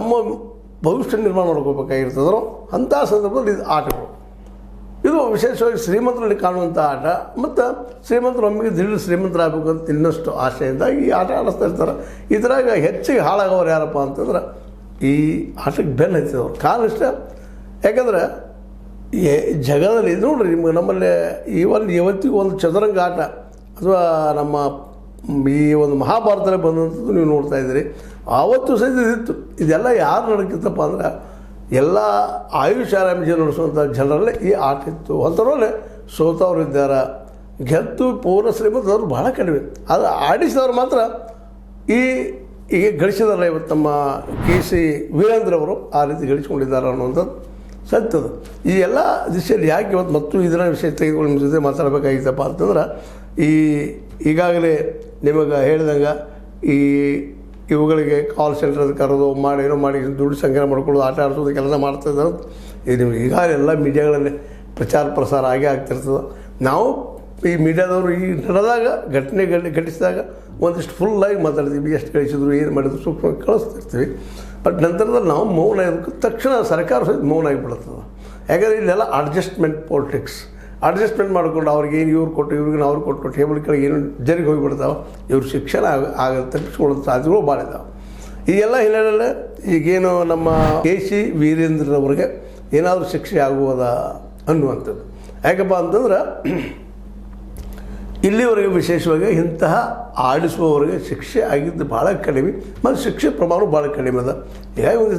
ನಮ್ಮ ಭವಿಷ್ಯ ನಿರ್ಮಾಣ ಮಾಡ್ಕೋಬೇಕಾಗಿರ್ತದೋ ಅಂಥ ಸಂದರ್ಭದಲ್ಲಿ ಇದು ಆಟಗಳು. ಇದು ವಿಶೇಷವಾಗಿ ಶ್ರೀಮಂತರಲ್ಲಿ ಕಾಣುವಂಥ ಆಟ. ಮತ್ತು ಶ್ರೀಮಂತರು ಒಮ್ಮೆಗೆ ದಿಢೀರ್ ಶ್ರೀಮಂತರಾಗಬೇಕು ಅಂತ ಇನ್ನಷ್ಟು ಆಶೆಯಿಂದ ಈ ಆಟ ಆಡಿಸ್ತಾ ಇರ್ತಾರೆ. ಇದ್ರಾಗ ಹೆಚ್ಚಿಗೆ ಹಾಳಾಗೋರು ಯಾರಪ್ಪ ಅಂತಂದ್ರೆ ಈ ಆಟಕ್ಕೆ ಬೆನ್ನು ಹತ್ತಿದವ್ರು. ಕಾರಣ ಇಷ್ಟ, ಯಾಕಂದ್ರೆ ಜಗದಲ್ಲಿ ಇದು ನೋಡ್ರಿ, ನಿಮ್ಗೆ ನಮ್ಮಲ್ಲಿ ಇವತ್ತಿಗೂ ಒಂದು ಚದುರಂಗ ಆಟ ಅಥವಾ ನಮ್ಮ ಈ ಒಂದು ಮಹಾಭಾರತದಲ್ಲಿ ಬಂದಂಥದ್ದು ನೀವು ನೋಡ್ತಾ ಇದ್ದೀರಿ. ಆವತ್ತು ಸಹಿತ ಇದಿತ್ತು. ಇದೆಲ್ಲ ಯಾರು ನಡಕಿತ್ತಪ್ಪ ಅಂದ್ರೆ ಎಲ್ಲ ಆಯುಷ್ ಆರಾಮಿಸಿ ನಡೆಸುವಂಥ ಜನರಲ್ಲೇ ಈ ಆಟ ಇತ್ತು. ಅಂಥವ್ರಲ್ಲೇ ಸೋತವ್ರು ಇದ್ದಾರೆ, ಗೆದ್ದು ಪೂರ್ಣ ಶ್ರೀಮಂತದವ್ರು ಭಾಳ ಕಡಿಮೆ. ಅದು ಆಡಿಸಿದವ್ರು ಮಾತ್ರ ಈಗ ಗಳಿಸಿದಾರೆ. ಇವತ್ತು ನಮ್ಮ KC ವೀರೇಂದ್ರವರು ಆ ರೀತಿ ಗಳಿಸ್ಕೊಂಡಿದ್ದಾರೆ ಅನ್ನುವಂಥದ್ದು ಸತ್ಯದ. ಈ ಎಲ್ಲ ದಿಶೆಯಲ್ಲಿ ಯಾಕೆ ಇವತ್ತು ಮತ್ತು ಇದರ ವಿಷಯ ತೆಗೆದುಕೊಂಡು ನಿಮ್ಮ ಜೊತೆ ಮಾತಾಡಬೇಕಾಗಿತ್ತಪ್ಪ ಅಂತಂದ್ರೆ ಈಗಾಗಲೇ ನಿಮಗೆ ಹೇಳಿದಂಗೆ ಇವುಗಳಿಗೆ ಕಾಲ್ ಸೆಂಟರ್ ಕರೆದು ಮಾಡಿ ಏನೋ ಮಾಡಿ ದುಡ್ಡು ಸಂಗ್ರಹ ಮಾಡ್ಕೊಳ್ಳೋದು, ಆಟ ಆಡಿಸೋದು ಕೆಲಸ ಮಾಡ್ತಾಯಿದ್ದಾರೆ. ಇದು ನಿಮ್ಗೆ ಈಗಾಗಲೇ ಎಲ್ಲ ಮೀಡಿಯಾಗಳಲ್ಲಿ ಪ್ರಚಾರ ಪ್ರಸಾರ ಆಗೇ ಆಗ್ತಿರ್ತದೆ. ನಾವು ಈ ಮೀಡಿಯಾದವರು ಈ ನಡೆದಾಗ ಘಟಿಸಿದಾಗ ಒಂದಿಷ್ಟು ಫುಲ್ಲಾಗಿ ಮಾತಾಡ್ತೀವಿ, ಎಷ್ಟು ಗಳಿಸಿದ್ರು, ಏನು ಮಾಡಿದ್ರು, ಸೂಕ್ಷ್ಮ ಕಳಿಸ್ತಿರ್ತೀವಿ. ಬಟ್ ನಂತರದಲ್ಲಿ ನಾವು ಮೌನ ಇದಕ್ಕೆ ತಕ್ಷಣ ಸರ್ಕಾರ ಸಹಿತ ಮೌನ ಆಗಿಬಿಡುತ್ತದೆ. ಯಾಕಂದರೆ ಇಲ್ಲೆಲ್ಲ ಅಡ್ಜಸ್ಟ್ಮೆಂಟ್ ಪೊಲಿಟಿಕ್ಸ್. ಅಡ್ಜಸ್ಟ್ಮೆಂಟ್ ಮಾಡ್ಕೊಂಡು ಅವ್ರಿಗೆ ಏನು ಇವ್ರು ಕೊಟ್ಟು ಇವ್ರಿಗೆ ಅವ್ರು ಕೊಟ್ಟು ಟೇಬಲ್ ಕೆಳಗೆ ಏನು ಜರಿಗೆ ಹೋಗಿಬಿಡ್ತಾವೆ. ಇವ್ರ ಶಿಕ್ಷಣ ತಪ್ಪಿಸ್ಕೊಳ್ಳೋ ಸಾಧ್ಯಗಳು ಭಾಳ ಇದ್ದಾವೆ. ಈ ಎಲ್ಲ ಹಿನ್ನೆಲೆಯಲ್ಲಿ ಈಗೇನು ನಮ್ಮ KC ವೀರೇಂದ್ರರವ್ರಿಗೆ ಏನಾದರೂ ಶಿಕ್ಷೆ ಆಗುವುದ ಅನ್ನುವಂಥದ್ದು. ಯಾಕಪ್ಪ ಅಂತಂದ್ರೆ ಇಲ್ಲಿವರೆಗೆ ವಿಶೇಷವಾಗಿ ಇಂತಹ ಆಡಿಸುವವರಿಗೆ ಶಿಕ್ಷೆ ಆಗಿದ್ದು ಭಾಳ ಕಡಿಮೆ, ಮತ್ತು ಶಿಕ್ಷೆ ಪ್ರಮಾಣ ಭಾಳ ಕಡಿಮೆ ಅದ. ಹೀಗಾಗಿ ಒಂದು